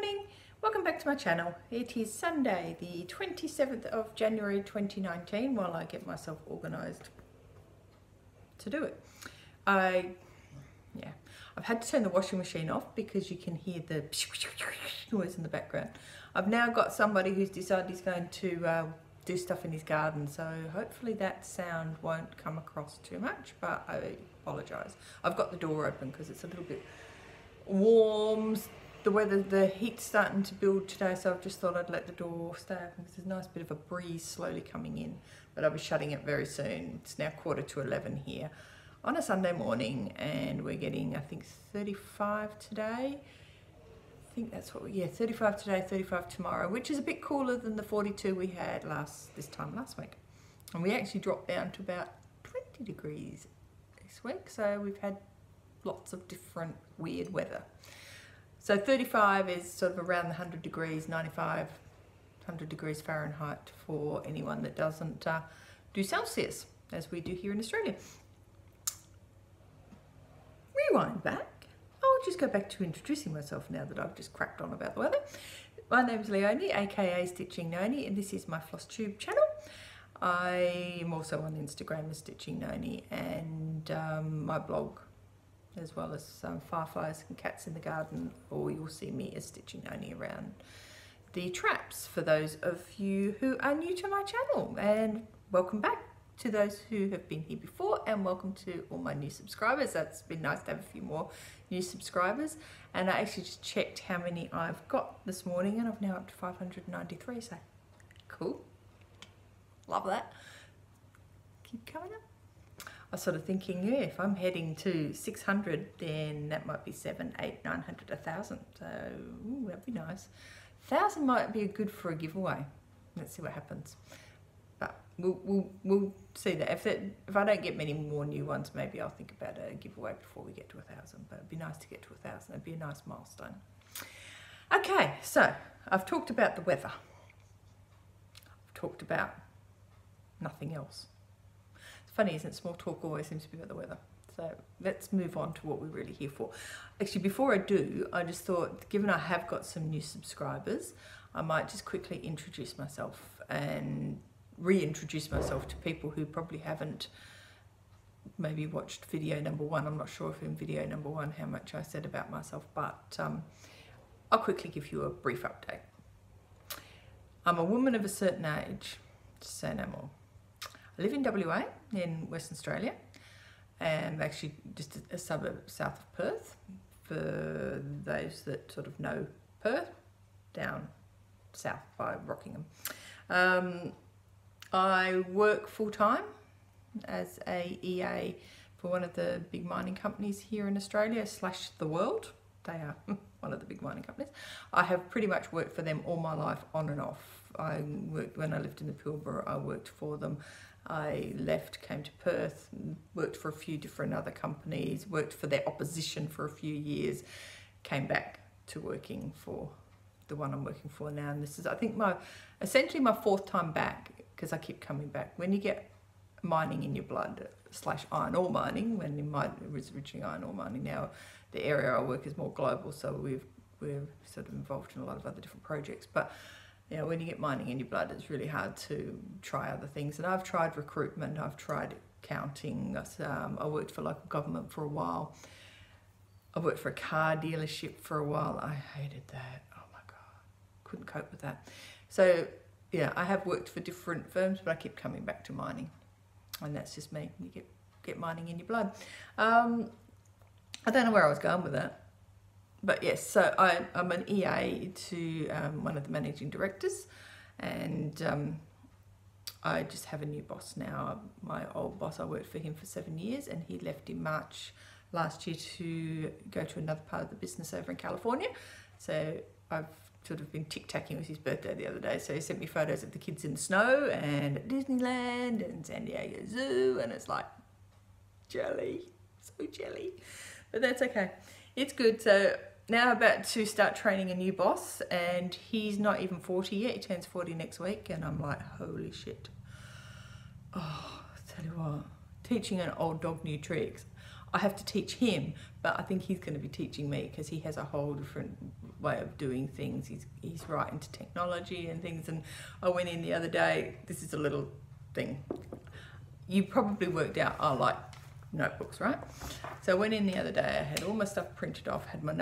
morning, welcome back to my channel. It is Sunday the 27th of January 2019 while I get myself organised to do it. I've had to turn the washing machine off because you can hear the noise in the background. I've now got somebody who's decided he's going to do stuff in his garden, so hopefully that sound won't come across too much, but I apologise. I've got the door open because it's a little bit warm. The heat's starting to build today, so I've just thought I'd let the door stay open because there's a nice bit of a breeze slowly coming in, but I'll be shutting it very soon. It's now 11:15 here on a Sunday morning, and we're getting, I think, 35 today. I think that's what 35 today, 35 tomorrow, which is a bit cooler than the 42 we had this time last week. And we actually dropped down to about 20 degrees this week, so we've had lots of different weird weather. So 35 is sort of around the 100 degrees, 95, 100 degrees Fahrenheit for anyone that doesn't do Celsius, as we do here in Australia. Rewind back. I'll just go back to introducing myself now that I've just cracked on about the weather. My name's Leonie, aka Stitching Noni, and this is my FlossTube channel. I am also on Instagram as Stitching Noni, and my blog, as well as fireflies and cats in the garden, or you'll see me as Stitching Noni around the traps for those of you who are new to my channel. And welcome back to those who have been here before, and welcome to all my new subscribers. That's been nice to have a few more new subscribers, and I actually just checked how many I've got this morning, and I'm now up to 593, so cool, love that. Keep coming up. I was sort of thinking, yeah, if I'm heading to 600, then that might be 700, 800, 900, 1,000. So ooh, that'd be nice. 1,000 might be good for a giveaway. Let's see what happens. But we'll see that. If I don't get many more new ones, maybe I'll think about a giveaway before we get to 1,000. But it'd be nice to get to 1,000. It'd be a nice milestone. Okay, so I've talked about the weather. I've talked about nothing else. Funny, isn't it? Small talk always seems to be about the weather. So let's move on to what we're really here for. Actually, before I do, I just thought, given I have got some new subscribers, I might just quickly introduce myself and reintroduce myself to people who probably haven't maybe watched video number 1. I'm not sure if in video number 1 how much I said about myself, but I'll quickly give you a brief update. I'm a woman of a certain age, to say no more. I live in WA, in Western Australia, and actually just a suburb south of Perth, for those that sort of know Perth, down south by Rockingham. I work full-time as a EA for one of the big mining companies here in Australia / the world. They are one of the big mining companies. I have pretty much worked for them all my life, on and off. I worked when I lived in the Pilbara. I worked for them. I left, came to Perth, worked for a few different other companies, worked for their opposition for a few years, came back to working for the one I'm working for now. And this is, I think, essentially my 4th time back, because I keep coming back. When you get mining in your blood / iron ore mining, when it was originally iron ore mining, now the area I work is more global, so we're sort of involved in a lot of other different projects. But you know, when you get mining in your blood, it's really hard to try other things. And I've tried recruitment, I've tried accounting, I worked for local government for a while. I worked for a car dealership for a while. I hated that. Oh my God, couldn't cope with that. So yeah, I have worked for different firms, but I keep coming back to mining. And that's just me. You get mining in your blood. I don't know where I was going with that. But yes, so I'm an EA to one of the managing directors, and I just have a new boss now. My old boss, I worked for him for 7 years, and he left in March last year to go to another part of the business over in California. So I've sort of been tic-tacking. It was his birthday the other day, so he sent me photos of the kids in the snow and at Disneyland and San Diego Zoo, and it's like jelly, so jelly, but that's okay. It's good. So now I'm about to start training a new boss, and he's not even 40 yet. He turns 40 next week, and I'm like, holy shit. Oh, I tell you what, teaching an old dog new tricks. I have to teach him, but I think he's going to be teaching me because he has a whole different way of doing things. He's right into technology and things. And I went in the other day, this is a little thing. You probably worked out I like notebooks, right? So I went in the other day, I had all my stuff printed off, had my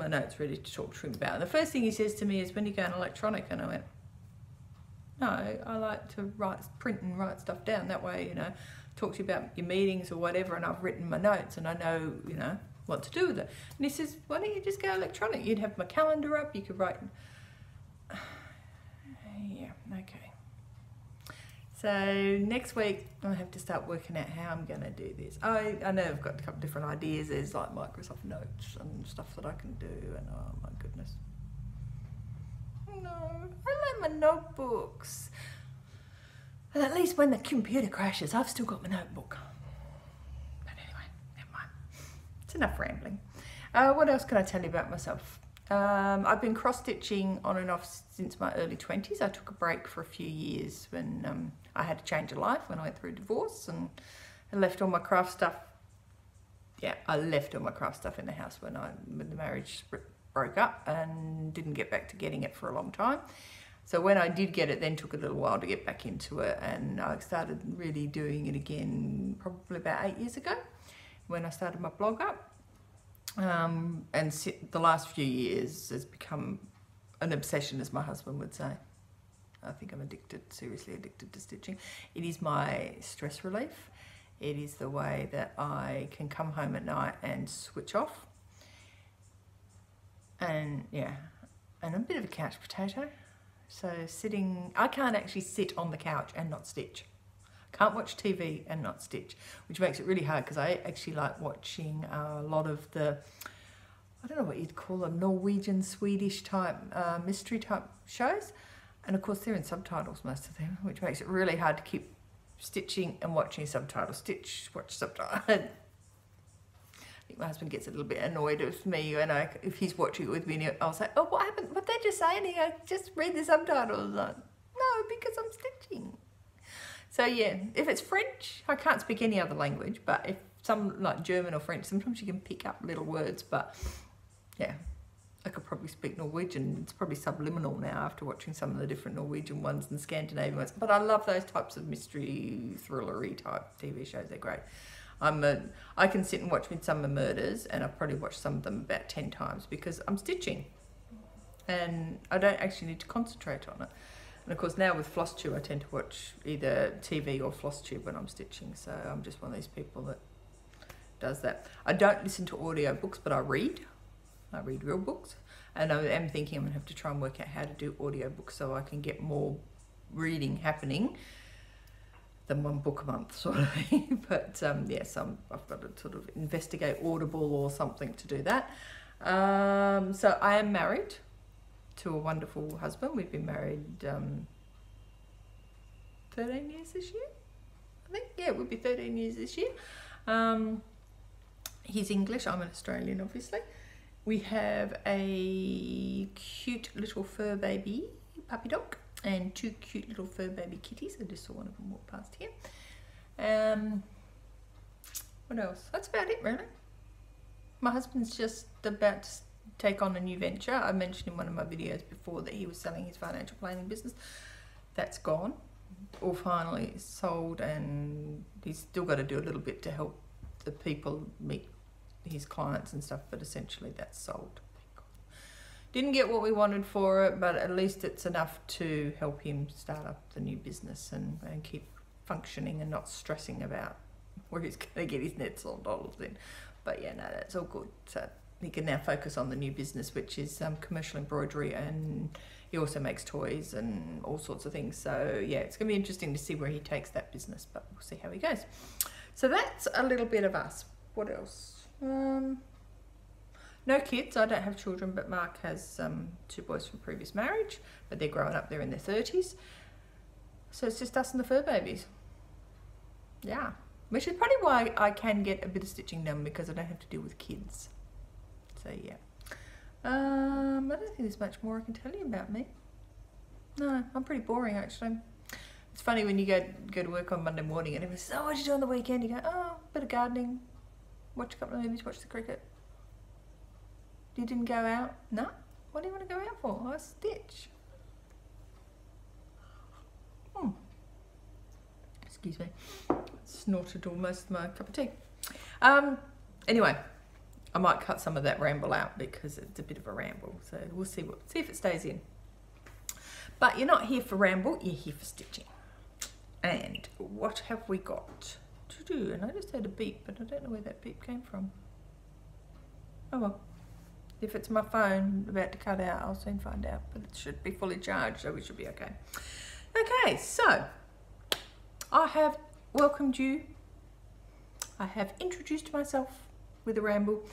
notes ready to talk to him about. And the first thing he says to me is, when you go on electronic? And I went, no, I like to print and write stuff down. That way, you know, talk to you about your meetings or whatever, and I've written my notes and I know, you know, what to do with it. And he says, why don't you just go electronic? You'd have my calendar up, you could write. Yeah, okay. So next week I have to start working out how I'm going to do this. I know I've got a couple of different ideas. There's like Microsoft Notes and stuff that I can do, and oh my goodness. No, I like my notebooks. And at least when the computer crashes, I've still got my notebook. But anyway, never mind. It's enough rambling. What else can I tell you about myself? I've been cross-stitching on and off since my early 20s. I took a break for a few years when I had a change of life, when I went through a divorce, and I left all my craft stuff. Yeah, I left all my craft stuff in the house when the marriage broke up, and didn't get back to getting it for a long time. So when I did get it, then took a little while to get back into it, and I started really doing it again probably about 8 years ago when I started my blog up. And the last few years has become an obsession, as my husband would say. I think I'm seriously addicted to stitching. It is my stress relief. It is the way that I can come home at night and switch off. And yeah, and I'm a bit of a couch potato. So I can't actually sit on the couch and not stitch. Can't watch TV and not stitch, which makes it really hard because I actually like watching a lot of the, I don't know what you'd call them, Norwegian, Swedish type, mystery type shows. And of course they're in subtitles, most of them, which makes it really hard to keep stitching and watching subtitles. Stitch, watch subtitles. I think my husband gets a little bit annoyed with me when if he's watching it with me, and I'll say, oh, what happened? What did they just say? And he goes, just read the subtitles. Like, no, because I'm stitching. So yeah, if it's French, I can't speak any other language, but if some like German or French, sometimes you can pick up little words, but yeah, I could probably speak Norwegian. It's probably subliminal now after watching some of the different Norwegian ones and Scandinavian ones, but I love those types of mystery, thrillery type TV shows. They're great. I can sit and watch Midsummer Murders, and I've probably watched some of them about 10 times because I'm stitching and I don't actually need to concentrate on it. And of course now with FlossTube I tend to watch either TV or FlossTube when I'm stitching, so I'm just one of these people that does that. I don't listen to audio books, but I read real books, and I am thinking I'm going to have to try and work out how to do audio books so I can get more reading happening than one book a month sort of thing. But yes, I've got to sort of investigate Audible or something to do that. So I am married to a wonderful husband. We've been married 13 years this year, I think. Yeah, it would be 13 years this year. He's English, I'm an Australian, obviously. We have a cute little fur baby puppy dog and 2 cute little fur baby kitties. I just saw one of them walk past here. What else? That's about it, really. My husband's just about to take on a new venture. I mentioned in one of my videos before that he was selling his financial planning business. That's gone, all finally sold, and he's still got to do a little bit to help the people meet his clients and stuff, but essentially that's sold. Didn't get what we wanted for it, but at least it's enough to help him start up the new business and keep functioning and not stressing about where he's going to get his net sold dollars in. But yeah, no, that's all good. So he can now focus on the new business, which is commercial embroidery, and he also makes toys and all sorts of things. So yeah, it's going to be interesting to see where he takes that business, but we'll see how he goes. So that's a little bit of us. What else? No kids. I don't have children, but Mark has 2 boys from previous marriage, but they're growing up. They're in their 30s. So it's just us and the fur babies. Yeah. Which is probably why I can get a bit of stitching done, because I don't have to deal with kids. So yeah. I don't think there's much more I can tell you about me. No, I'm pretty boring actually. It's funny when you go to work on Monday morning and everyone says, oh, what did you do on the weekend? You go, oh, a bit of gardening, Watch a couple of movies, watch the cricket. You didn't go out? No? What do you want to go out for? Oh, stitch. Excuse me. Snorted almost my cup of tea. Anyway, I might cut some of that ramble out because it's a bit of a ramble. So we'll see if it stays in. But you're not here for ramble, you're here for stitching. And what have we got to do? And I just heard a beep, but I don't know where that beep came from. Oh well. If it's my phone about to cut out, I'll soon find out. But it should be fully charged, so we should be okay. Okay, so I have welcomed you. I have introduced myself with a ramble.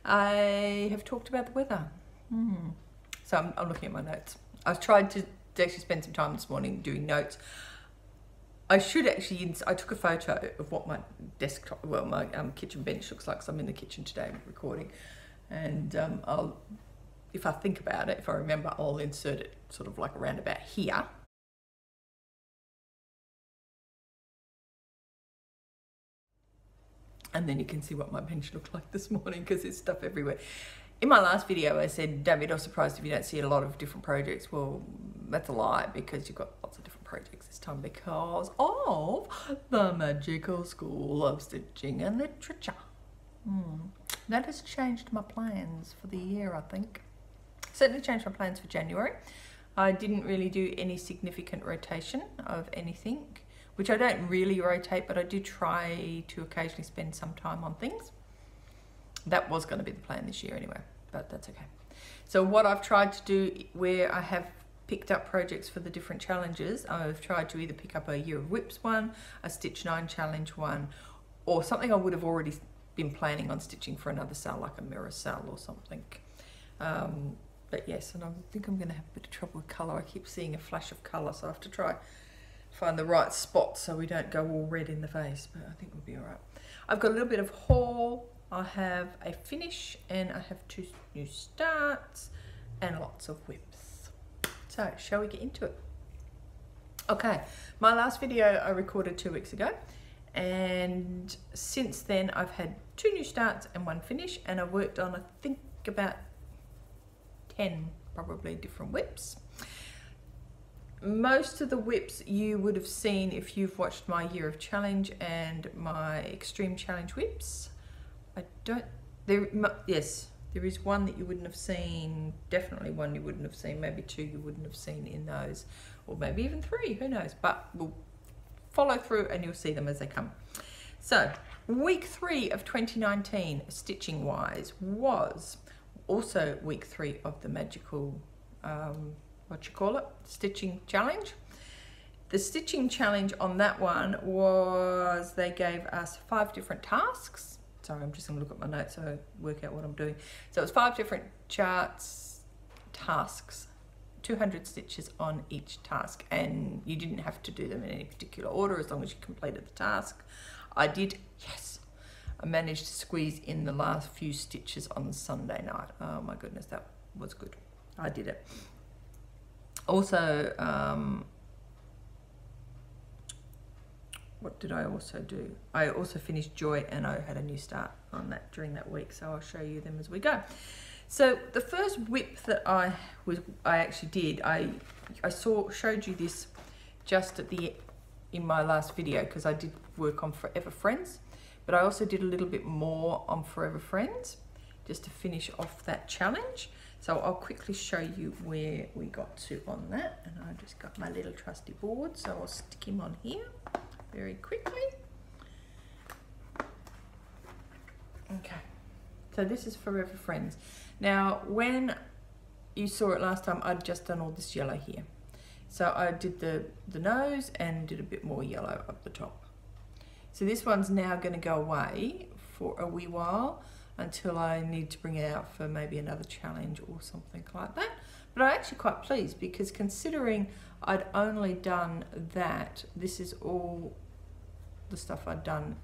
I have talked about the weather. So I'm looking at my notes. I've tried to actually spend some time this morning doing notes. I should actually, I took a photo of what my desktop, well, my kitchen bench looks like, because I'm in the kitchen today recording. And I'll, if I think about it, if I remember, I'll insert it sort of like around about here. And then you can see what my bench looked like this morning, because there's stuff everywhere. In my last video, I said, David, I'm surprised if you don't see a lot of different projects. Well, that's a lie, because you've got lots of different projects this time because of the magical school of stitching and literature. That has changed my plans for the year, I think. Certainly changed my plans for January. I didn't really do any significant rotation of anything, which I don't really rotate, but I do try to occasionally spend some time on things. That was going to be the plan this year anyway, but that's okay. So what I've tried to do, where I have picked up projects for the different challenges, I've tried to either pick up a Year of Whips one, a Stitch 9 challenge one, or something I would have already been planning on stitching for another sale, like a mirror sale or something. But yes, and I think I'm going to have a bit of trouble with colour. I keep seeing a flash of colour, so I have to try find the right spot so we don't go all red in the face, but I think we'll be all right. I've got a little bit of haul. I have a finish, and I have 2 new starts and lots of whips. So shall we get into it? Okay, my last video I recorded 2 weeks ago, and since then I've had 2 new starts and 1 finish, and I've worked on, I think, about 10 probably different whips. Most of the whips you would have seen if you've watched my Year of Challenge and my Extreme Challenge whips. Yes, there is one that you wouldn't have seen, definitely one you wouldn't have seen, maybe 2 you wouldn't have seen in those, or maybe even 3, who knows, but we'll follow through and you'll see them as they come. So, week 3 of 2019, stitching wise, was also week 3 of the magical, stitching challenge. The stitching challenge on that one was, they gave us 5 different tasks. Sorry, I'm just going to look at my notes so I work out what I'm doing. So it was 5 different tasks, 200 stitches on each task, and you didn't have to do them in any particular order as long as you completed the task. I did, yes. I managed to squeeze in the last few stitches on Sunday night. Oh my goodness, that was good. I did it. Also, what did I also do? I also finished Joy, and I had a new start on that during that week, so I'll show you them as we go. So the first whip that I actually did, I showed you this just at in my last video, because I did work on Forever Friends, but I also did a little bit more on Forever Friends just to finish off that challenge. So I'll quickly show you where we got to on that, and I just got my little trusty board, so I'll stick him on here very quickly. Okay, so this is Forever Friends. Now, when you saw it last time, I'd just done all this yellow here. So I did the nose and did a bit more yellow up the top. So this one's now going to go away for a wee while until I need to bring it out for maybe another challenge or something like that. But I'm actually quite pleased, because considering I'd only done that, this is all the stuff I'd done,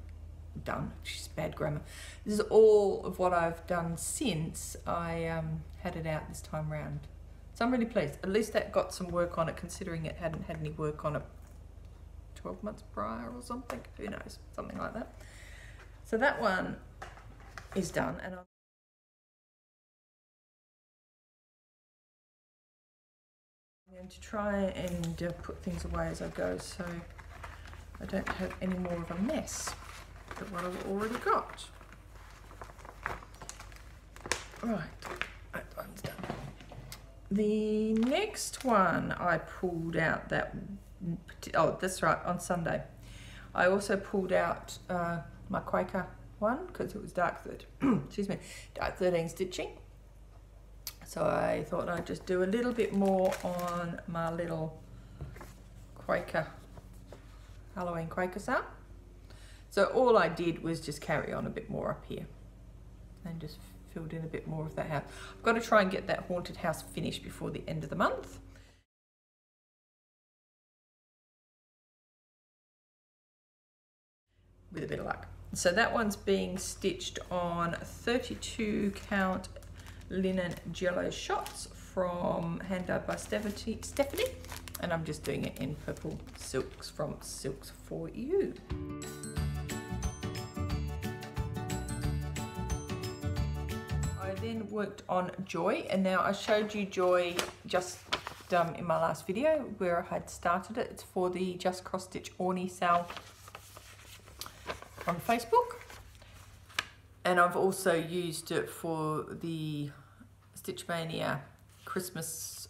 she's bad grammar. This is all of what I've done since I had it out this time round. So I'm really pleased. At least that got some work on it, considering it hadn't had any work on it 12 months prior or something. Who knows? Something like that. So that one is done, and I'm going to try and put things away as I go so I don't have any more of a mess than what I've already got. Right, that one's done. The next one I pulled out that, oh that's right, on Sunday. I also pulled out my Quaker one because it was dark 13 stitching. So I thought I'd just do a little bit more on my little Quaker, Halloween Quaker sale. So all I did was just carry on a bit more up here and just filled in a bit more of that house. I've got to try and get that haunted house finished before the end of the month. With a bit of luck. So that one's being stitched on 32 count linen jello shots from Hand Dyed by Stephanie, and I'm just doing it in purple silks from Silks For You. I then worked on Joy, and now I showed you Joy just in my last video where I had started it. It's for the Just Cross Stitch Orney sale on Facebook, and I've also used it for the Stitch Mania Christmas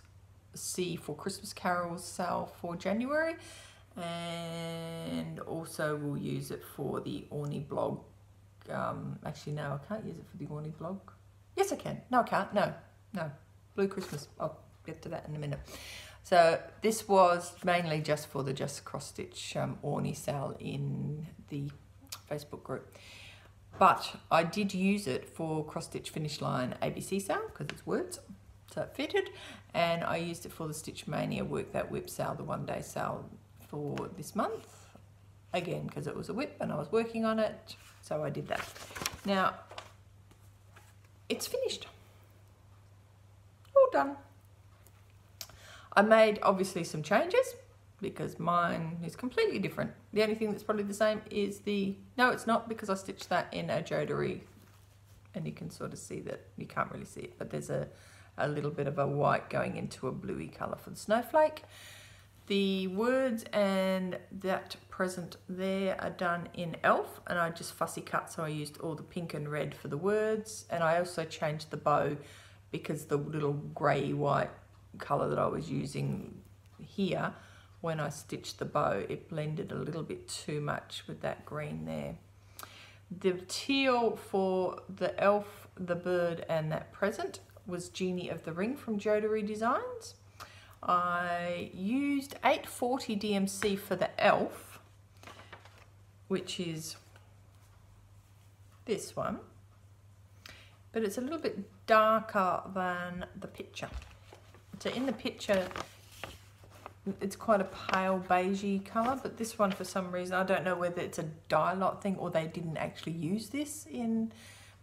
for Christmas Carols sale for January, and also we'll use it for the Orney blog. Actually no, I can't use it for the Orney blog. Yes I can. No I can't. No, Blue Christmas. I'll get to that in a minute. So this was mainly just for the Just Cross Stitch Orney sale in the Facebook group, but I did use it for Cross Stitch Finish Line ABC sale because it's words, so it fitted, and I used it for the Stitch Mania Work That Whip sale, the one-day sale for this month, again because it was a whip and I was working on it, so I did that. Now it's finished, all done. I made obviously some changes because mine is completely different. The only thing that's probably the same is the, no it's not, because I stitched that in a Jodery, and you can sort of see that, you can't really see it, but there's a little bit of a white going into a bluey colour for the snowflake. The words and that present there are done in Elf, and I just fussy cut, so I used all the pink and red for the words, and I also changed the bow because the little grey white colour that I was using here, when I stitched the bow, it blended a little bit too much with that green there. The teal for the elf, the bird, and that present was Genie of the Ring from Jodery Designs. I used 840 DMC for the elf, which is this one, but it's a little bit darker than the picture. So in the picture, it's quite a pale beigey colour, but this one for some reason, I don't know whether it's a dye lot thing or they didn't actually use this in,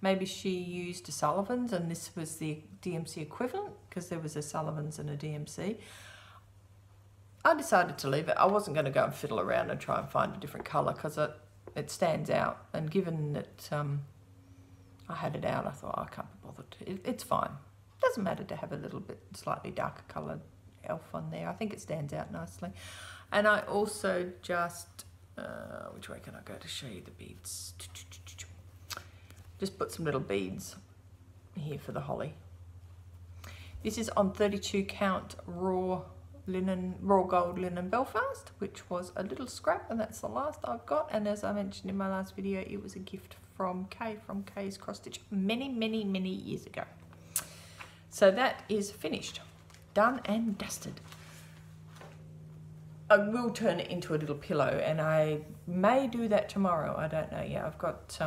maybe she used a Sullivan's and this was the DMC equivalent, because there was a Sullivan's and a DMC. I decided to leave it. I wasn't going to go and fiddle around and try and find a different colour because it stands out, and given that I had it out, I thought, oh, I can't be bothered. It's fine. Doesn't matter to have a little bit slightly darker coloured elf on there. I think it stands out nicely. And I also just which way can I go to show you the beads? Just put some little beads here for the holly. This is on 32 count raw gold linen Belfast, which was a little scrap, and that's the last I've got. And as I mentioned in my last video, it was a gift from Kay, from Kay's Cross Stitch many years ago. So that is finished, done and dusted. I will turn it into a little pillow, and I may do that tomorrow. I don't know yet. I've got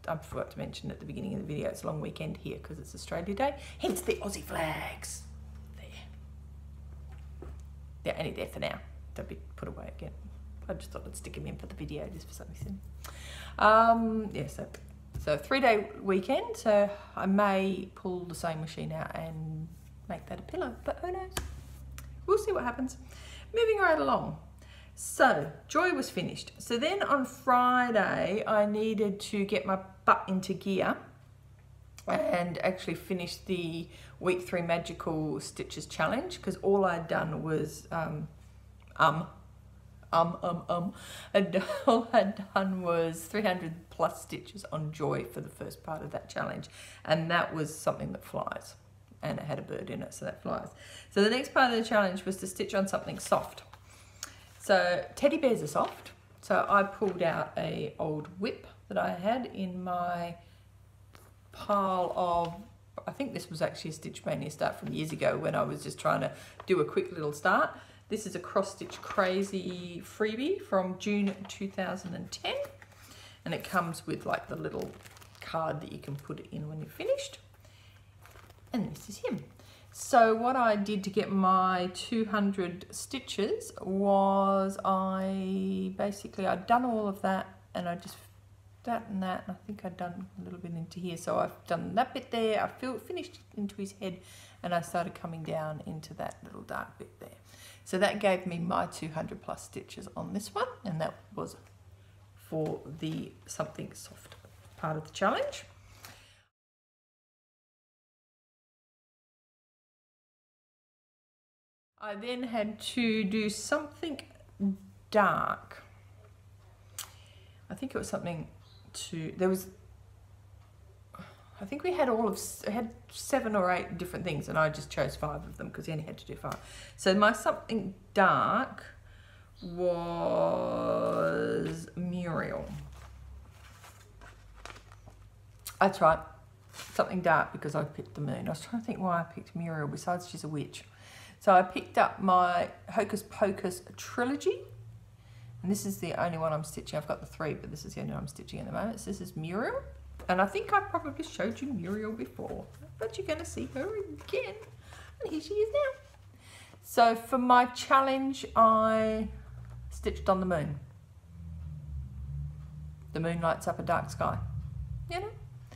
I forgot to mention at the beginning of the video, it's a long weekend here because it's Australia Day, hence the Aussie flags. They're only there for now. They'll be put away again. I just thought I'd stick them in for the video just for something silly. Yeah, so 3-day weekend, so I may pull the sewing machine out and make that a pillow, but who knows? We'll see what happens. Moving right along. So Joy was finished. So then on Friday, I needed to get my butt into gear and actually finished the week 3 magical stitches challenge, because all I'd done was and all I'd done was 300 plus stitches on Joy for the first part of that challenge, and that was something that flies, and it had a bird in it, so that flies. So the next part of the challenge was to stitch on something soft. So teddy bears are soft, so I pulled out a old whip that I had in my pile of, I think this was actually a Stitch Mania start from years ago when I was just trying to do a quick little start. This is a Cross Stitch Crazy freebie from June 2010, and it comes with like the little card that you can put it in when you're finished. And this is him. So what I did to get my 200 stitches was I'd done all of that, and I just that and that, and I think I'd done a little bit into here, so I've done that bit there, I finished into his head, and I started coming down into that little dark bit there. So that gave me my 200 plus stitches on this one, and that was for the something soft part of the challenge. I then had to do something dark. I think it was something I think we had had 7 or 8 different things, and I just chose 5 of them because he only had to do 5. So my something dark was Muriel. That's right, something dark, because I picked the moon. I was trying to think why I picked Muriel besides she's a witch. So I picked up my Hocus Pocus trilogy, and this is the only one I'm stitching. I've got the 3, but this is the only one I'm stitching at the moment. So this is Muriel, and I think I probably showed you Muriel before, but you're going to see her again, and here she is now. So for my challenge, I stitched on the moon. The moon lights up a dark sky. You know, I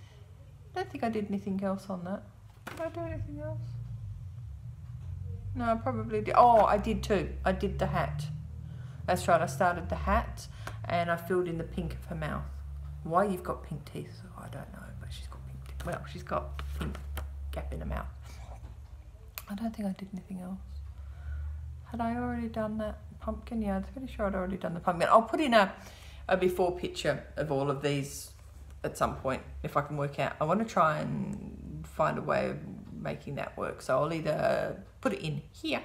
don't think I did anything else on that. Did I do anything else? No, I probably did. Oh, I did too. I did the hat. That's right, I started the hat and I filled in the pink of her mouth. Why you've got pink teeth, I don't know, but she's got pink teeth. Well, she's got pink gap in her mouth. I don't think I did anything else. Had I already done that pumpkin? Yeah, I'm pretty sure I'd already done the pumpkin. I'll put in a before picture of all of these at some point if I can work out. I want to try and find a way of making that work. So I'll either put it in here,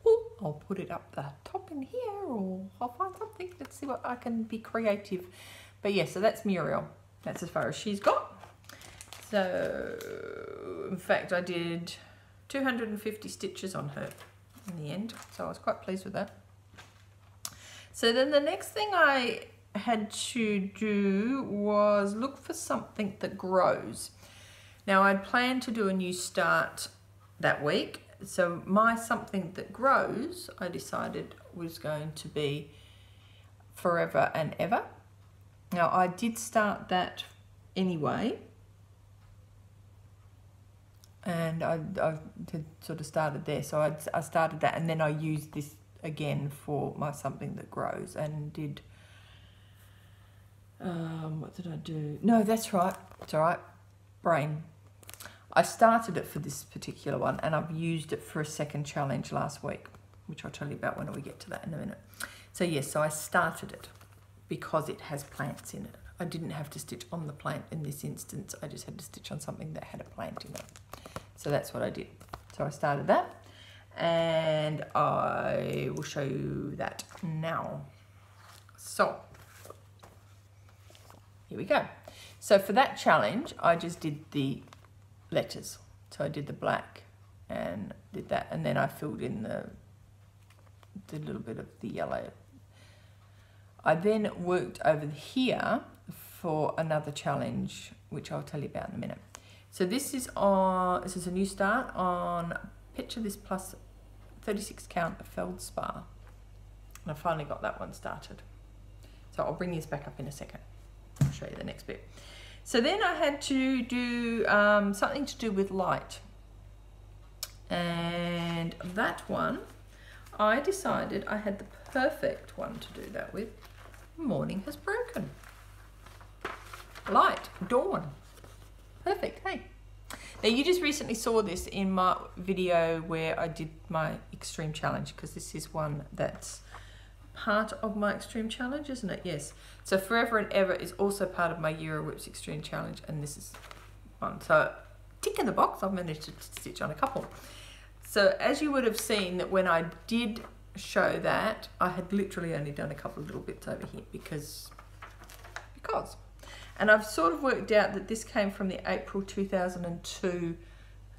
or I'll put it up the top in here, or I'll find something. Let's see what I can be creative. But yeah, so that's Muriel. That's as far as she's got. So in fact I did 250 stitches on her in the end, so I was quite pleased with that. So then the next thing I had to do was look for something that grows. Now I'd planned to do a new start that week, so my something that grows I decided was going to be Forever and Ever. Now I did start that anyway, and I sort of started there, so I started that, and then I used this again for my something that grows, and did what did I do? No, that's right, it's all right, brain. I started it for this particular one, and I've used it for a second challenge last week, which I'll tell you about when we get to that in a minute. So yes, so I started it because it has plants in it. I didn't have to stitch on the plant in this instance, I just had to stitch on something that had a plant in it. So that's what I did. So I started that, and I will show you that now. So here we go. So for that challenge, I just did the letters. So I did the black and did that, and then I filled in the little bit of the yellow. I then worked over here for another challenge, which I'll tell you about in a minute. So this is a new start on Picture This Plus 36 count of feldspar, and I finally got that one started. So I'll bring this back up in a second. I'll show you the next bit. So then I had to do something to do with light, and that one I decided I had the perfect one to do that with. Morning has broken. Light, dawn. Perfect, hey. Now you just recently saw this in my video where I did my extreme challenge, because this is one that's part of my extreme challenge, isn't it? Yes. So Forever and Ever is also part of my Euro Whips extreme challenge, and this is one. So tick in the box, I've managed to stitch on a couple. So as you would have seen that when I did show that, I had literally only done a couple of little bits over here because. And I've sort of worked out that this came from the April 2002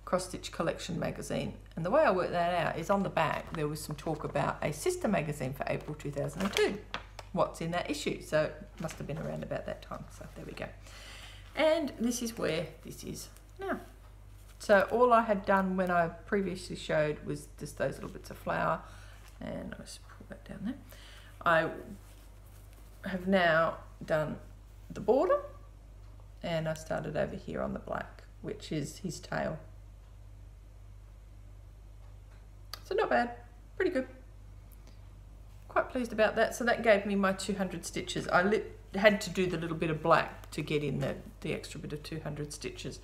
Cross Stitch Collection magazine. And the way I worked that out is on the back, there was some talk about a sister magazine for April 2002. What's in that issue? So it must have been around about that time. So there we go. And this is where this is now. So all I had done when I previously showed was just those little bits of flower. And I'll just pull that down there. I have now done the border, and I started over here on the black, which is his tail. So not bad, pretty good. Quite pleased about that. So that gave me my 200 stitches. I had to do the little bit of black to get in the extra bit of 200 stitches.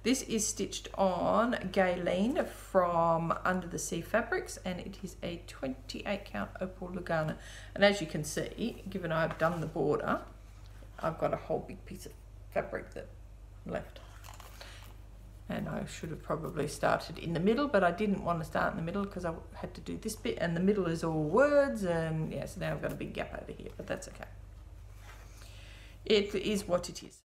This is stitched on Gayleen from Under the Sea Fabrics, and it is a 28 count opal Lugana. And as you can see, given I've done the border, I've got a whole big piece of fabric that left. And I should have probably started in the middle, but I didn't want to start in the middle because I had to do this bit, and the middle is all words, and yeah, so now I've got a big gap over here, but that's okay. It is what it is.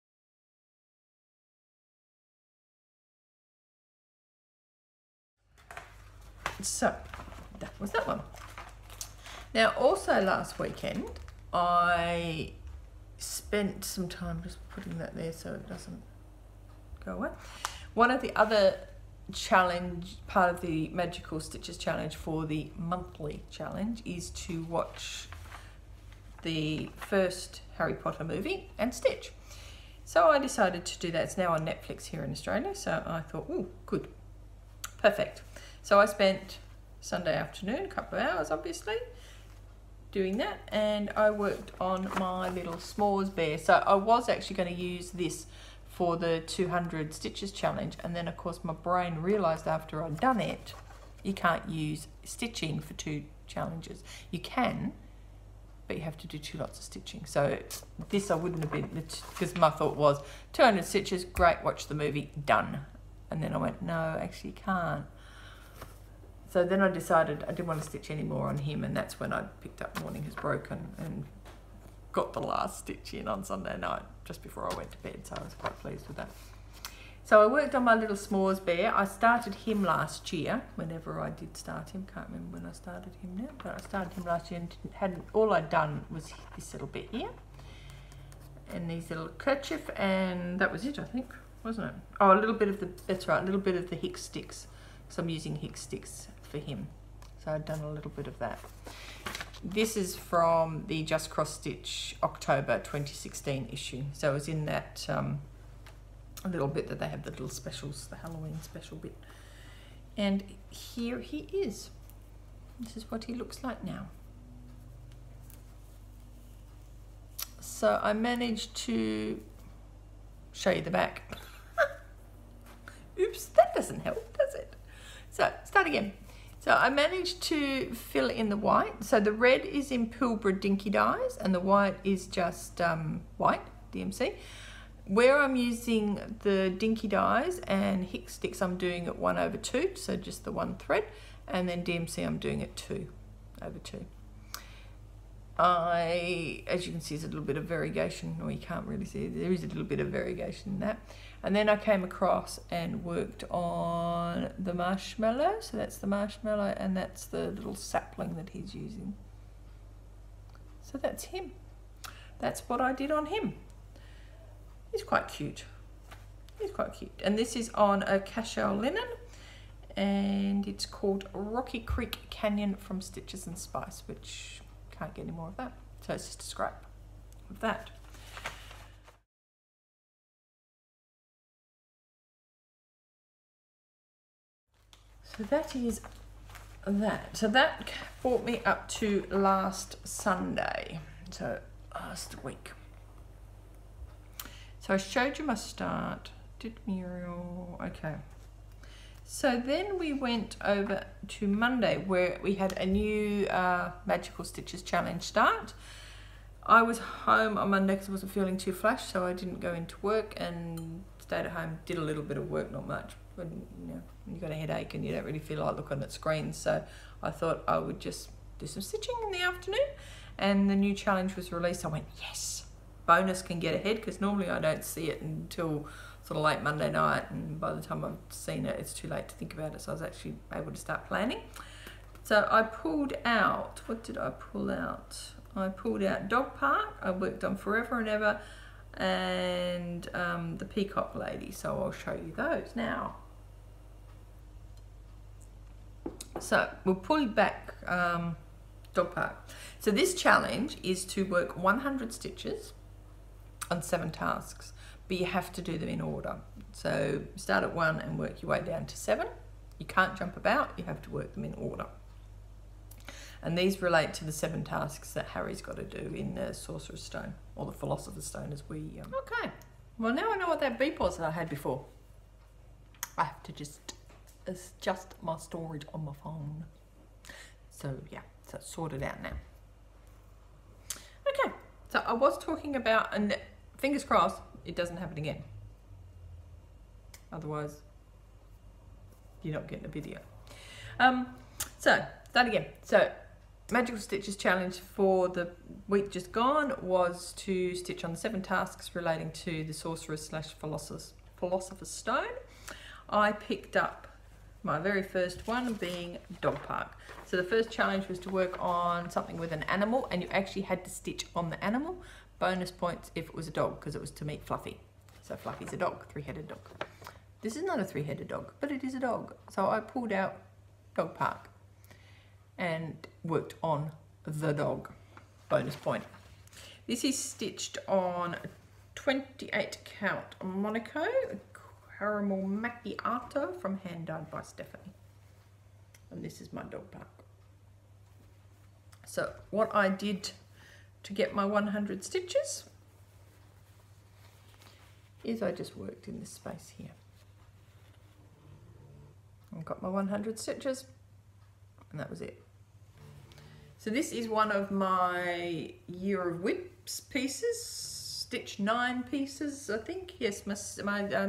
So that was that one. Now also last weekend I spent some time just putting that there so it doesn't go away. One of the other challenge, part of the Magical Stitches challenge for the monthly challenge, is to watch the first Harry Potter movie and stitch. So I decided to do that. It's now on Netflix here in Australia, so I thought, oh, good, perfect. So I spent Sunday afternoon, a couple of hours obviously, doing that, and I worked on my little s'mores bear. So I was actually going to use this for the 200 stitches challenge, and then of course my brain realised after I'd done it, you can't use stitching for 2 challenges. You can, but you have to do 2 lots of stitching. So this I wouldn't have been, because my thought was 200 stitches, great, watch the movie, done. And then I went, no, actually you can't. So then I decided I didn't want to stitch any more on him, and that's when I picked up Morning Has Broken and got the last stitch in on Sunday night just before I went to bed, so I was quite pleased with that. So I worked on my little s'mores bear. I started him last year, whenever I did start him. Can't remember when I started him now, but I started him last year and hadn't, all I'd done was this little bit here and these little kerchief, and that was it, I think, wasn't it? Oh, a little bit of the, that's right, a little bit of the Hick sticks, because I'm using Hick sticks for him. So I'd done a little bit of that. This is from the Just Cross Stitch October 2016 issue. So it was in that a little bit that they have the little specials, the Halloween special bit. And here he is. This is what he looks like now. So I managed to show you the back. Oops, that doesn't help, does it? So start again. So I managed to fill in the white. So the red is in Pilbara Dinky Dyes and the white is just white, DMC. Where I'm using the Dinky Dyes and Hick sticks, I'm doing it 1/2, so just the 1 thread, and then DMC I'm doing it 2/2. As you can see, there's a little bit of variegation, or you can't really see, there is a little bit of variegation in that. And then I came across and worked on the marshmallow. So that's the marshmallow, and that's the little sapling that he's using. So that's him. That's what I did on him. He's quite cute. He's quite cute. And this is on a cashel linen, and it's called Rocky Creek Canyon from Stitches and Spice, which can't get any more of that. So it's just a scrap of that. So that is that. So that brought me up to last Sunday, so last week. So I showed you my start, did Muriel, okay. So then we went over to Monday where we had a new Magical Stitches Challenge start. I was home on Monday because I wasn't feeling too flash, so I didn't go into work and stayed at home, did a little bit of work, not much. When you got a headache and you don't really feel like looking at screens, so I thought I would just do some stitching in the afternoon. And the new challenge was released. I went, yes, bonus can get ahead, because normally I don't see it until sort of late Monday night, and by the time I've seen it, it's too late to think about it. So I was actually able to start planning. So I pulled out, what did I pull out? I pulled out Dog Park. I worked on Forever and Ever, and the Peacock Lady. So I'll show you those now. So we'll pull back Dog Park. So this challenge is to work 100 stitches on 7 tasks, but you have to do them in order. So start at 1 and work your way down to 7. You can't jump about, you have to work them in order. And these relate to the 7 tasks that Harry's got to do in the Sorcerer's Stone, or the Philosopher's Stone as we... Okay, well now I know what that beep was that I had before. I have to just adjust my storage on my phone. So yeah, so it's sorted out now. Okay, so I was talking about, and fingers crossed, it doesn't happen again. Otherwise, you're not getting a video. So, start again. So, Magical Stitches Challenge for the week just gone was to stitch on 7 tasks relating to the Sorcerer's / Philosopher's Stone. I picked up my very first one being Dog Park. So the first challenge was to work on something with an animal, and you actually had to stitch on the animal. Bonus points if it was a dog, because it was to meet Fluffy. So Fluffy's a dog, 3-headed dog. This is not a 3-headed dog, but it is a dog. So I pulled out Dog Park and worked on the dog. Bonus point. This is stitched on 28 count Monaco Caramel Macchiato from Hand Dyed by Stephanie. And this is my Dog Park. So what I did to get my 100 stitches is I just worked in this space here. I got my 100 stitches, and that was it. So this is one of my Year of Whips pieces, Stitch 9 pieces, I think. Yes, my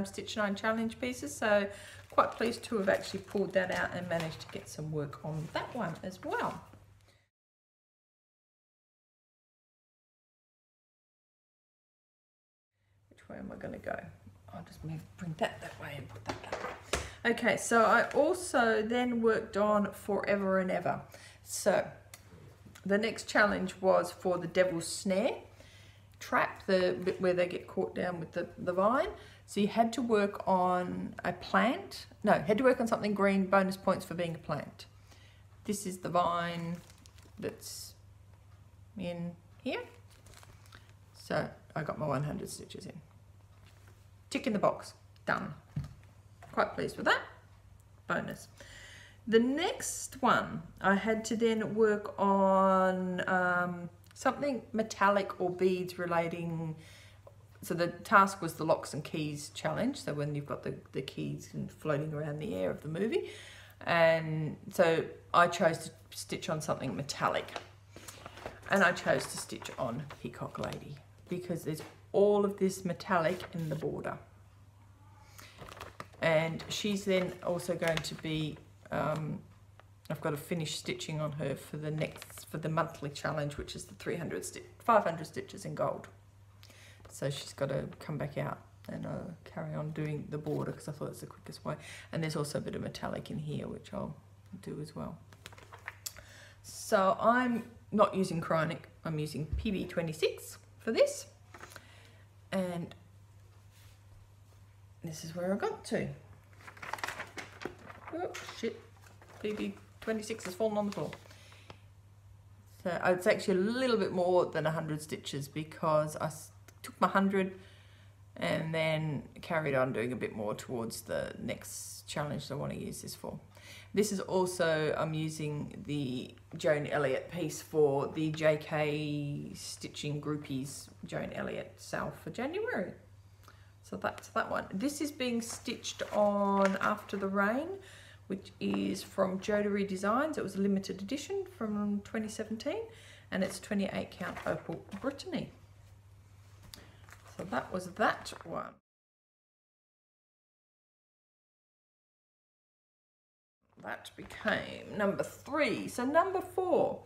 Stitch 9 challenge pieces. So quite pleased to have actually pulled that out and managed to get some work on that one as well. Which way am I going to go? I'll just bring that way and put that way. Okay, so I also then worked on Forever and Ever. So the next challenge was for the Devil's Snare trap, the bit where they get caught down with the vine. So you had to work on a plant. No, had to work on something green, bonus points for being a plant. This is the vine that's in here. So I got my 100 stitches in. Tick in the box, done. Quite pleased with that. Bonus. The next one, I had to then work on something metallic or beads relating. So the task was the locks and keys challenge. So when you've got the keys floating around the air of the movie. And so I chose to stitch on something metallic. And I chose to stitch on Peacock Lady because there's all of this metallic in the border. And she's then also going to be, I've got to finish stitching on her for the monthly challenge, which is the 500 stitches in gold. So she's got to come back out and carry on doing the border because I thought it's the quickest way. And there's also a bit of metallic in here, which I'll do as well. So I'm not using Chronic, I'm using PB26 for this. And this is where I got to. Oh shit, PB26 has fallen on the floor. So it's actually a little bit more than 100 stitches because I took my 100 and then carried on doing a bit more towards the next challenge that I want to use this for. This is also, I'm using the Joan Elliott piece for the JK Stitching Groupies Joan Elliott sale for January. So that's that one. This is being stitched on After the Rain, which is from Jodery Designs. It was a limited edition from 2017, and it's 28 count opal Brittany. So that was that one. That became number 3. So number 4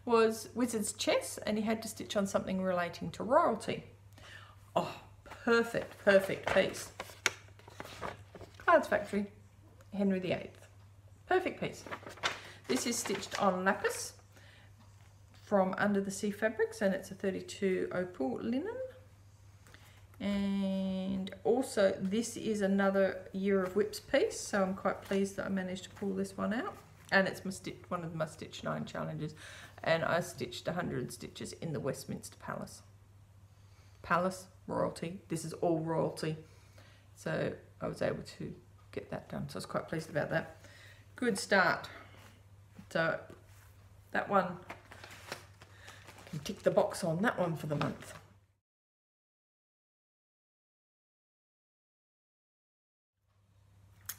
was Wizard's Chess, and he had to stitch on something relating to royalty. Oh, perfect, perfect piece. Cards Factory, Henry VIII. Perfect piece. This is stitched on lapis from Under the Sea Fabrics, and it's a 32 opal linen. And also this is another Year of Whips piece, so I'm quite pleased that I managed to pull this one out. And it's one of my Stitch 9 challenges, and I stitched 100 stitches in the Westminster Palace. Palace, royalty, this is all royalty. So I was able to get that done, so I was quite pleased about that. Good start. So that one, can tick the box on that one for the month.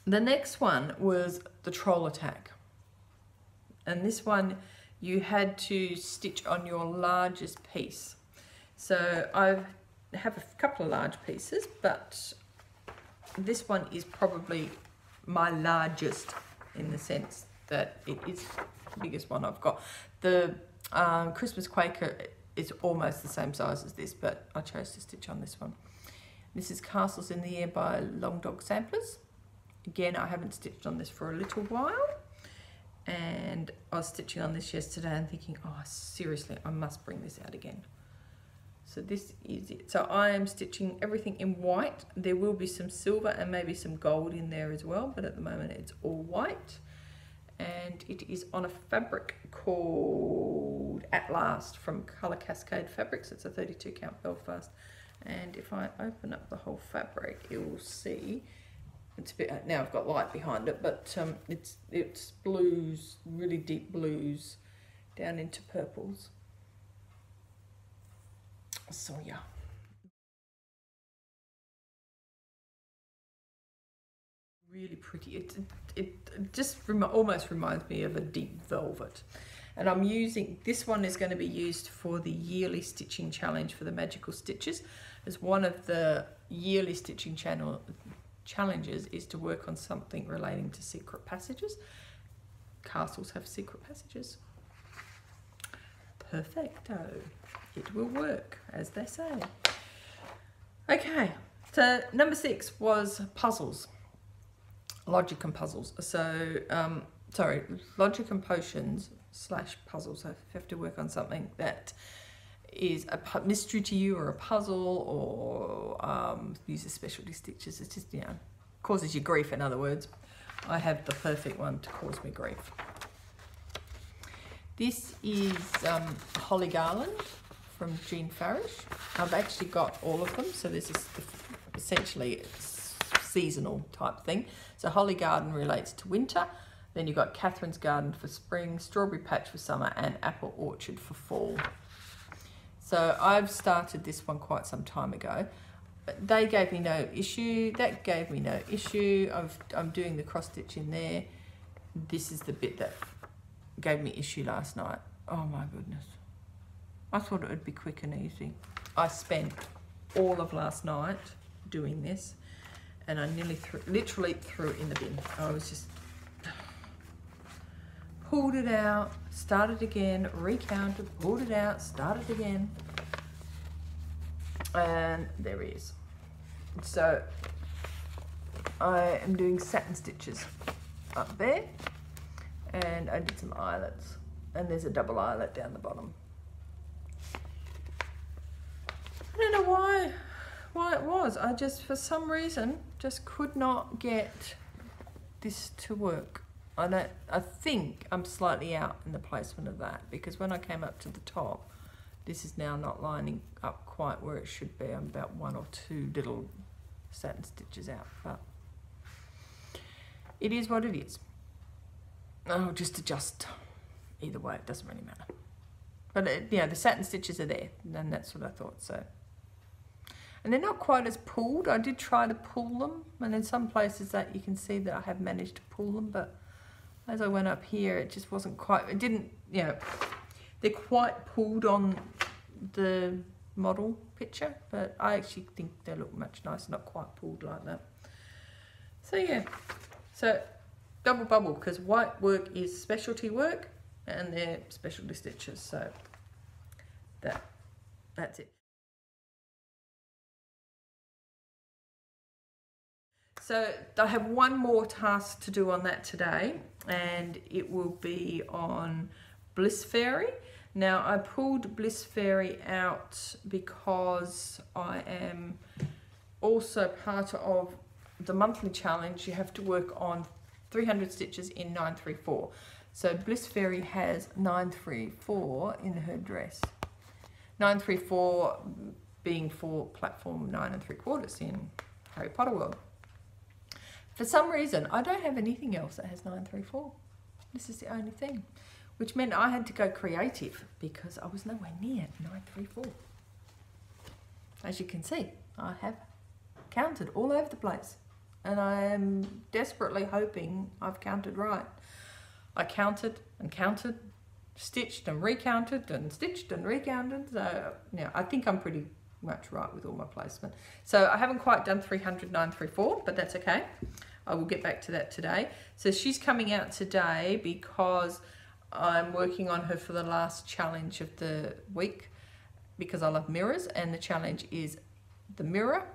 The next one was the Troll Attack, and this one you had to stitch on your largest piece. So I have a couple of large pieces, but this one is probably my largest in the sense that it is the biggest one I've got. The Christmas Quaker is almost the same size as this, but I chose to stitch on this one. This is Castles in the Air by Long Dog Samplers. Again, I haven't stitched on this for a little while, and I was stitching on this yesterday and thinking, oh, seriously, I must bring this out again. So this is it. So I am stitching everything in white. There will be some silver and maybe some gold in there as well, but at the moment it's all white. And it is on a fabric called At Last from Colour Cascade Fabrics. It's a 32 count Belfast. And if I open up the whole fabric, you will see it's a bit, now I've got light behind it, but it's blues, really deep blues down into purples. So yeah. Really pretty. It just almost reminds me of a deep velvet. And I'm using, this one is going to be used for the yearly stitching challenge for the Magical Stitches. As one of the yearly stitching challenges is to work on something relating to secret passages. Castles have secret passages. Perfecto. It will work, as they say. Okay, so number 6 was puzzles. Logic and puzzles. So, sorry, logic and potions / puzzles. So if you have to work on something that is a mystery to you or a puzzle, or uses specialty stitches, it's just, you know, causes you grief, in other words. I have the perfect one to cause me grief. This is Holly Garland from Jean Farish. I've actually got all of them, so this is essentially seasonal type thing. So Holly Garden relates to winter, then you've got Catherine's Garden for spring, Strawberry Patch for summer, and Apple Orchard for fall. So I've started this one quite some time ago. They gave me no issue, that gave me no issue. I'm doing the cross stitch in there. This is the bit that gave me issue last night. Oh my goodness. I thought it would be quick and easy. I spent all of last night doing this, and I nearly literally threw it in the bin. I was just pulled it out, started again, recounted, pulled it out, started again, and there he is. So I am doing satin stitches up there, and I did some eyelets, and there's a double eyelet down the bottom. I don't know why it was. I just, for some reason, just could not get this to work. I think I'm slightly out in the placement of that, because when I came up to the top, this is now not lining up quite where it should be. I'm about 1 or 2 little satin stitches out, but it is what it is. I'll just adjust either way, it doesn't really matter. But yeah, the satin stitches are there, and that's what I thought. So, and they're not quite as pulled. I did try to pull them, and in some places that you can see that I have managed to pull them, but as I went up here, it just wasn't quite, it didn't, you know, they're quite pulled on the model picture, but I actually think they look much nicer, not quite pulled like that. So yeah, so double bubble, because white work is specialty work and they're specialty stitches, so that's it. So I have one more task to do on that today, and it will be on Bliss Fairy. Now I pulled Bliss Fairy out because I am also part of the monthly challenge. You have to work on 300 stitches in 934. So Bliss Fairy has 934 in her dress. 934 being for platform 9 3/4 in Harry Potter world. For some reason, I don't have anything else that has 934. This is the only thing, which meant I had to go creative because I was nowhere near 934. As you can see, I have counted all over the place, and I am desperately hoping I've counted right. I counted and counted, stitched and recounted and stitched and recounted. So yeah, I think I'm pretty much right with all my placement. So I haven't quite done 300 934, but that's okay. I will get back to that today. So she's coming out today because I'm working on her for the last challenge of the week, because I love mirrors, and the challenge is the mirror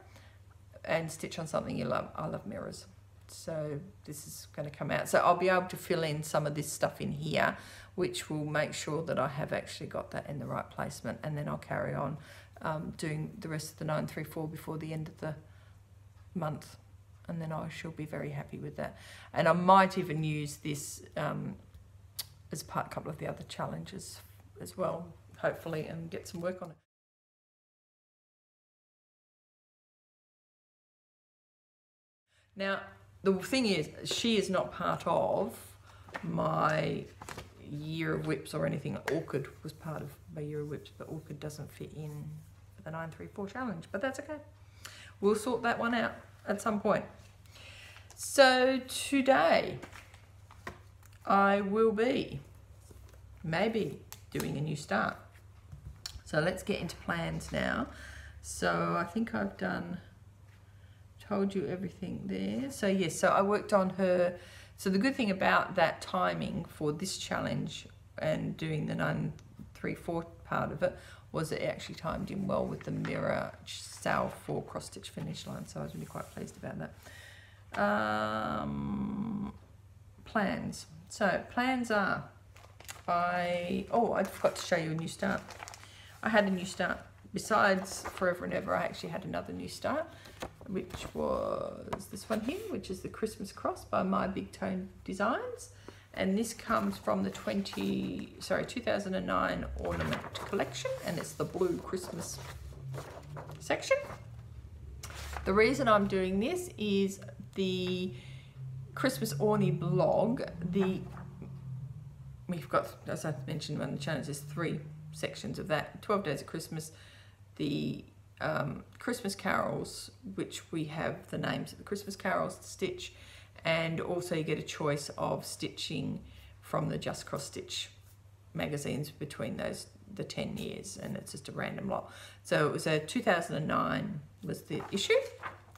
and stitch on something you love. I love mirrors. So this is going to come out. So I'll be able to fill in some of this stuff in here, which will make sure that I have actually got that in the right placement, and then I'll carry on doing the rest of the 934 before the end of the month, and then I shall be very happy with that. And I might even use this as a couple of the other challenges as well, hopefully, and get some work on it. Now the thing is, she is not part of my year of whips or anything. Orchid was part of my year of whips, but Orchid doesn't fit in the 934 challenge, but that's okay. We'll sort that one out at some point. So today I will be maybe doing a new start. So let's get into plans now. So I think I've told you everything there. So yes, so I worked on her. So the good thing about that timing for this challenge and doing the 934 part of it was it actually timed in well with the mirror sale for cross stitch finish line. So I was really quite pleased about that. Plans. So plans are, I forgot to show you a new start. I had a new start. Besides Forever and Ever, I actually had another new start, which was this one here, which is the Christmas Cross by My Big Tone Designs. And this comes from the 2009 ornament collection, and it's the blue Christmas section. The reason I'm doing this is the Christmas Orny blog. We've got, as I mentioned on the channel, there's 3 sections of that. 12 Days of Christmas, the Christmas carols, which we have the names of the Christmas carols to stitch, and also you get a choice of stitching from the Just Cross Stitch magazines between those, the 10 years, and it's just a random lot. So it was a 2009 was the issue,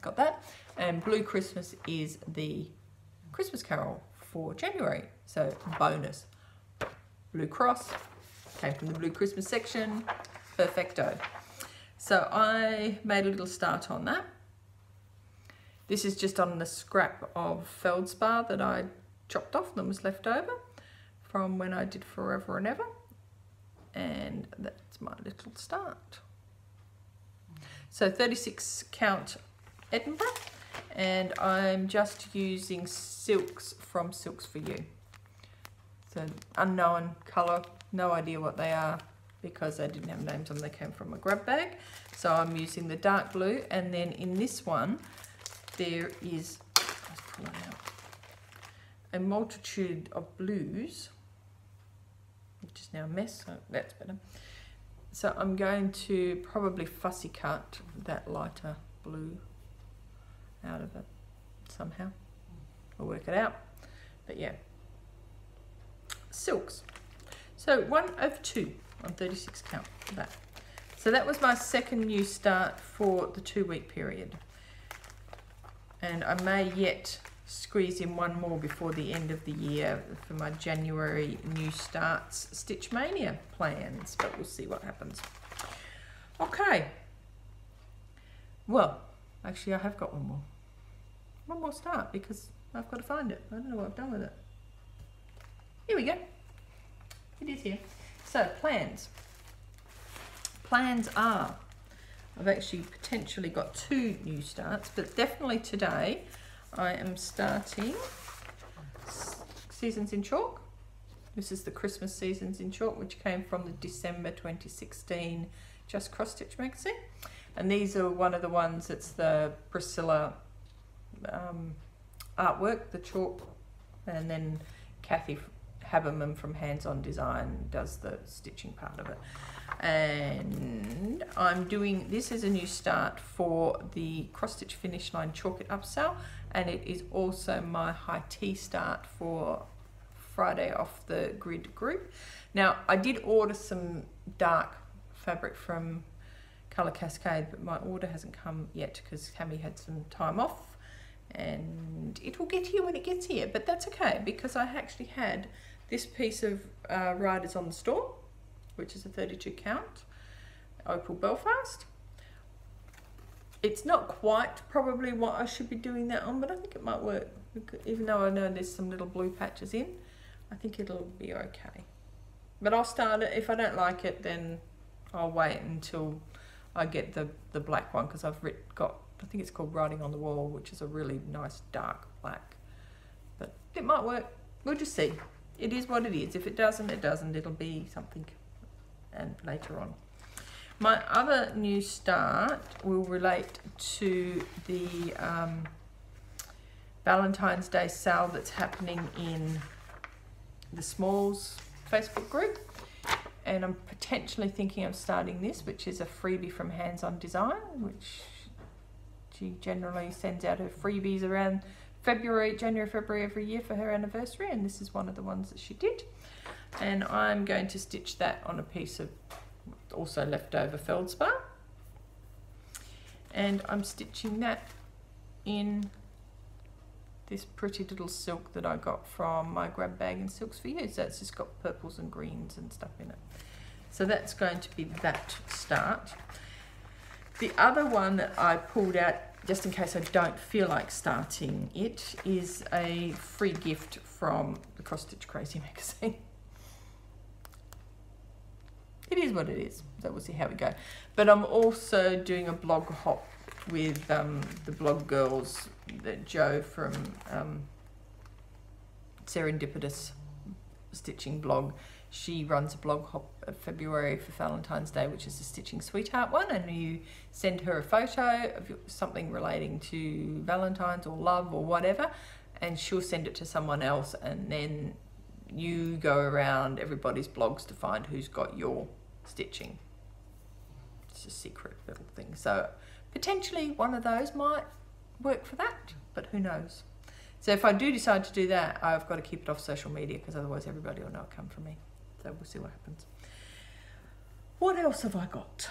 got that, and Blue Christmas is the Christmas carol for January, so bonus. Blue Cross came from the Blue Christmas section, perfecto. So I made a little start on that. This is just on the scrap of feldspar that I chopped off that was left over from when I did Forever and Ever. And that's my little start. So 36 count Edinburgh, and I'm just using silks from Silks for You. So unknown colour, no idea what they are. because they didn't have names on them, they came from a grab bag. So I'm using the dark blue, and then in this one there is, let's pull it out, a multitude of blues, which is now a mess, so that's better. So I'm going to probably fussy cut that lighter blue out of it somehow. We'll work it out. But yeah, silks. So 1 of 2 on 36 count for that. So that was my second new start for the 2-week period. And I may yet squeeze in one more before the end of the year for my January new starts Stitch Mania plans, but we'll see what happens. Okay. Well, actually I have got one more start because I've got to find it. I don't know what I've done with it. Here we go. It is here. So plans. Plans are, I've actually potentially got 2 new starts, but definitely today I am starting Seasons in Chalk. This is the Christmas Seasons in Chalk, which came from the December 2016 Just Cross Stitch magazine. And these are one of the ones, it's the Priscilla artwork, the chalk, and then Kathy Haberman from Hands On Design does the stitching part of it. And I'm doing this as a new start for the Cross Stitch Finish Line Chalk It Upsell, and it is also my high tea start for Friday Off the Grid group. Now I did order some dark fabric from Colour Cascade, but my order hasn't come yet because Tammy had some time off, and it will get here when it gets here, but that's okay because I actually had this piece of Riders on the Storm, which is a 32 count Opal Belfast. It's not quite probably what I should be doing that on, but I think it might work. Even though I know there's some little blue patches in, I think it'll be okay. But I'll start it. If I don't like it, then I'll wait until I get the black one, because I've got, I think it's called Writing on the Wall, which is a really nice dark black. But it might work. We'll just see. It is what it is. If it doesn't, it doesn't. It'll be something and later on. My other new start will relate to the Valentine's Day sale that's happening in the Smalls Facebook group, and I'm potentially thinking of starting this, which is a freebie from Hands On Design, which she generally sends out her freebies around January, February every year for her anniversary, and this is one of the ones that she did. And I'm going to stitch that on a piece of also leftover feldspar, and I'm stitching that in this pretty little silk that I got from my grab bag in Silks for You. So it's just got purples and greens and stuff in it. So that's going to be that start. The other one that I pulled out just in case I don't feel like starting it is a free gift from the Cross Stitch Crazy magazine. It is what it is, so we'll see how we go. But I'm also doing a blog hop with the blog girls, that Jo from Serendipitous Stitching blog. She runs a blog hop of February for Valentine's Day, which is a Stitching Sweetheart one, and you send her a photo of something relating to Valentine's or love or whatever, and she'll send it to someone else, and then you go around everybody's blogs to find who's got your stitching. It's a secret little thing. So potentially one of those might work for that, but who knows. So if I do decide to do that, I've got to keep it off social media, because otherwise everybody will know it come from me. So we'll see what happens. What else have I got?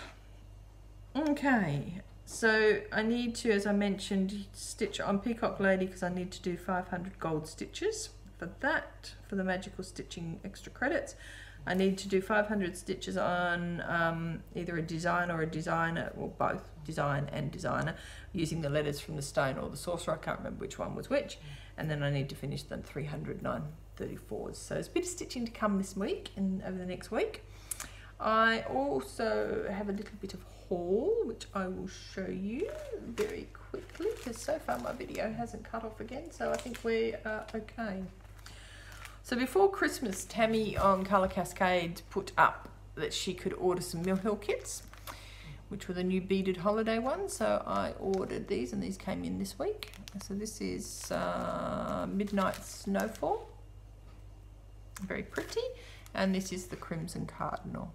Okay, so I need to, as I mentioned, stitch on Peacock Lady, because I need to do 500 gold stitches for that, for the magical stitching extra credits. I need to do 500 stitches on either a design or a designer, or both design and designer, using the letters from the stone or the sorcerer. I can't remember which one was which. And then I need to finish the 300 934s. So there's a bit of stitching to come this week and over the next week. I also have a little bit of haul, which I will show you very quickly, because so far my video hasn't cut off again, so I think we are okay. So before Christmas, Tammy on Colour Cascade put up that she could order some Mill Hill kits, which were the new beaded holiday ones. So I ordered these, and these came in this week. So this is Midnight Snowfall, very pretty, and this is the Crimson Cardinal.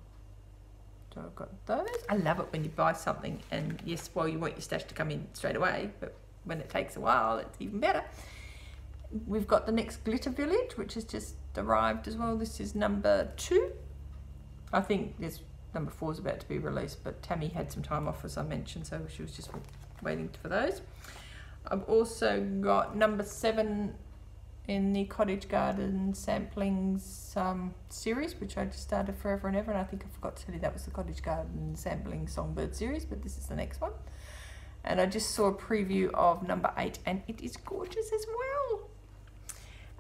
So I've got those. I love it when you buy something and yes, well, you want your stash to come in straight away, but when it takes a while, it's even better. We've got the next Glitter Village, which has just arrived as well. This is number 2. I think this number 4 is about to be released, but Tammy had some time off, as I mentioned, so she was just waiting for those. I've also got number 7 in the Cottage Garden Samplings series, which I just started forever and ever, and I think I forgot to tell you that was the Cottage Garden Sampling Songbird series, but this is the next one. And I just saw a preview of number 8, and it is gorgeous as well.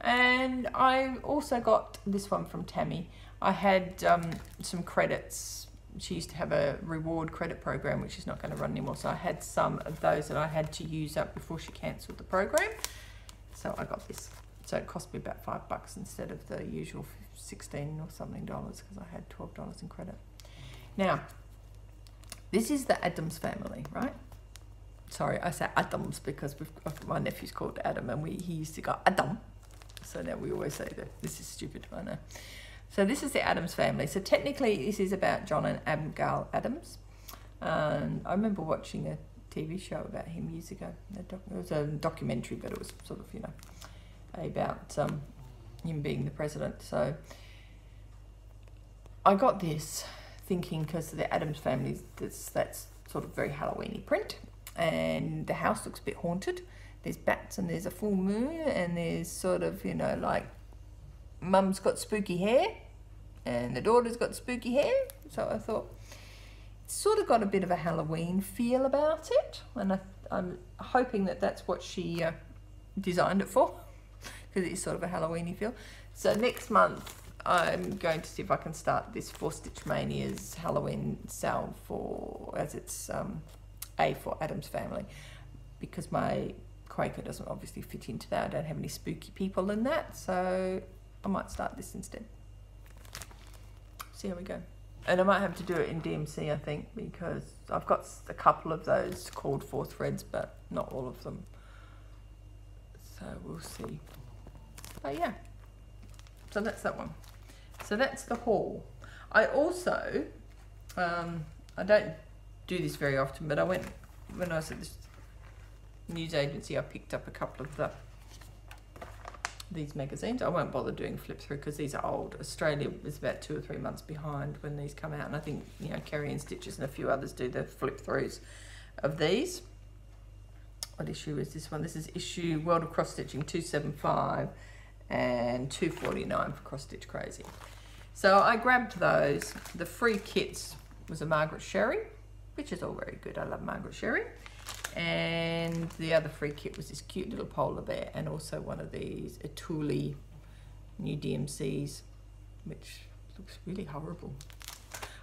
And I also got this one from Tammy. I had some credits. She used to have a reward credit program, which is not going to run anymore, so I had some of those that I had to use up before she cancelled the program. So I got this. So it cost me about $5 instead of the usual $16 or something because I had $12 in credit. Now, this is the Adams family, right? Sorry, I say Adams because my nephew's called Adam, and he used to go Adam. So now we always say that. This is stupid, I know. So this is the Adams family. So technically this is about John and Abigail Adams. And I remember watching a TV show about him years ago. It was a documentary, but it was sort of, you know, about him being the president. So I got this thinking, because the Adams family, that's sort of very Halloween-y print, and the house looks a bit haunted. There's bats and there's a full moon, and there's sort of, you know, like mum's got spooky hair and the daughter's got spooky hair. So I thought it's sort of got a bit of a Halloween feel about it, and I'm hoping that that's what she designed it for, because it's sort of a Halloween-y feel. So next month I'm going to see if I can start this 4 Stitch Mania's Halloween sale for, as it's A for Adams family, because my Quaker doesn't obviously fit into that. I don't have any spooky people in that, so I might start this instead. See how we go. And I might have to do it in DMC, I think, because I've got a couple of those called 4 threads, but not all of them. So we'll see. But yeah, so that's that one. So that's the haul. I also, I don't do this very often, but when I was at this news agency, I picked up a couple of these magazines. I won't bother doing flip through because these are old. Australia is about 2 or 3 months behind when these come out, and I think, you know, Kerry and Stitches and a few others do the flip throughs of these. What issue is this one? This is issue World of Cross Stitching 275 and 249 for Cross Stitch Crazy. So I grabbed those. The free kits was a Margaret Sherry, which is all very good. I love Margaret Sherry. And the other free kit was this cute little polar bear, and also one of these Atuli new DMCs, which looks really horrible.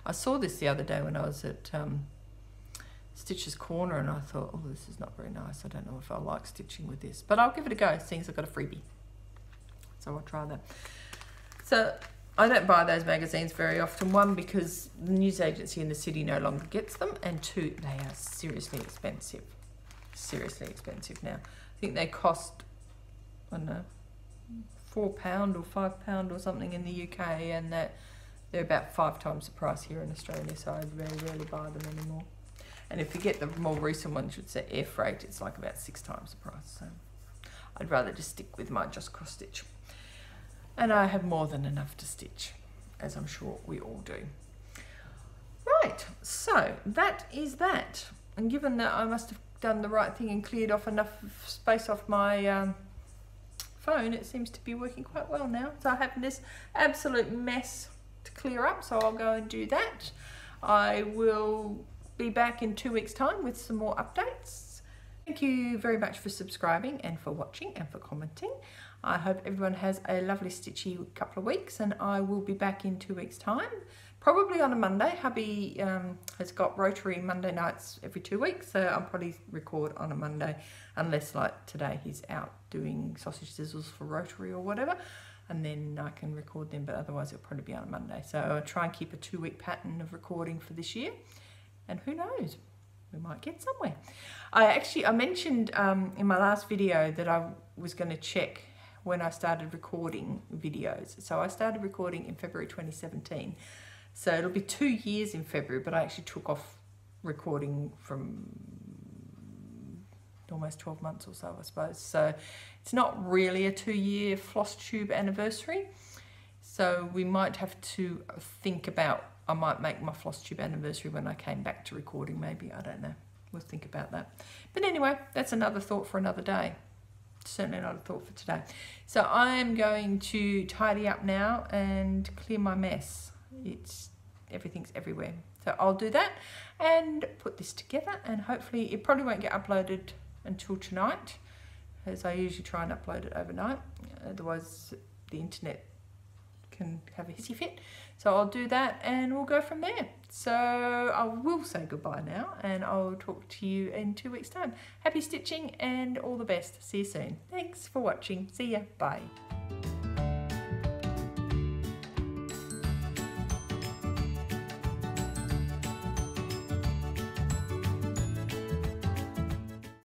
I saw this the other day when I was at Stitch's Corner, and I thought, oh, this is not very nice. I don't know if I like stitching with this, but I'll give it a go, seeing as I've got a freebie. So I'll try that. So I don't buy those magazines very often. 1, because the news agency in the city no longer gets them, and 2, they are seriously expensive. Seriously expensive now. I think they cost, I don't know, £4 or £5 or something in the UK, and that they're about 5 times the price here in Australia, so I very rarely buy them anymore. And if you get the more recent ones, which say air freight, it's like about 6 times the price. So I'd rather just stick with my Just Cross Stitch. And I have more than enough to stitch, as I'm sure we all do. Right, so that is that. And given that I must have done the right thing and cleared off enough space off my phone, it seems to be working quite well now. So I have this absolute mess to clear up, so I'll go and do that. I will be back in 2 weeks' time with some more updates. Thank you very much for subscribing and for watching and for commenting. I hope everyone has a lovely stitchy couple of weeks, and I will be back in 2 weeks' time, probably on a Monday. Hubby has got Rotary Monday nights every 2 weeks, so I'll probably record on a Monday, unless like today he's out doing sausage sizzles for Rotary or whatever. and then I can record them, but otherwise it'll probably be on a Monday. So I'll try and keep a 2-week pattern of recording for this year, and who knows, we might get somewhere. I mentioned in my last video that I was going to check when I started recording videos. So I started recording in February 2017. So it'll be 2 years in February, but I actually took off recording from almost 12 months or so, I suppose. So it's not really a 2-year FlossTube anniversary. So we might have to think about, I might make my FlossTube anniversary when I came back to recording, maybe, I don't know. We'll think about that. But anyway, that's another thought for another day. Certainly not a thought for today. So I'm going to tidy up now and clear my mess. Everything's everywhere. So I'll do that and put this together, and hopefully it probably won't get uploaded until tonight, as I usually try and upload it overnight. Otherwise the internet can have a hissy fit. So I'll do that and we'll go from there. So I will say goodbye now, and I'll talk to you in 2 weeks' time. Happy stitching and all the best. See you soon. Thanks for watching. See ya. Bye.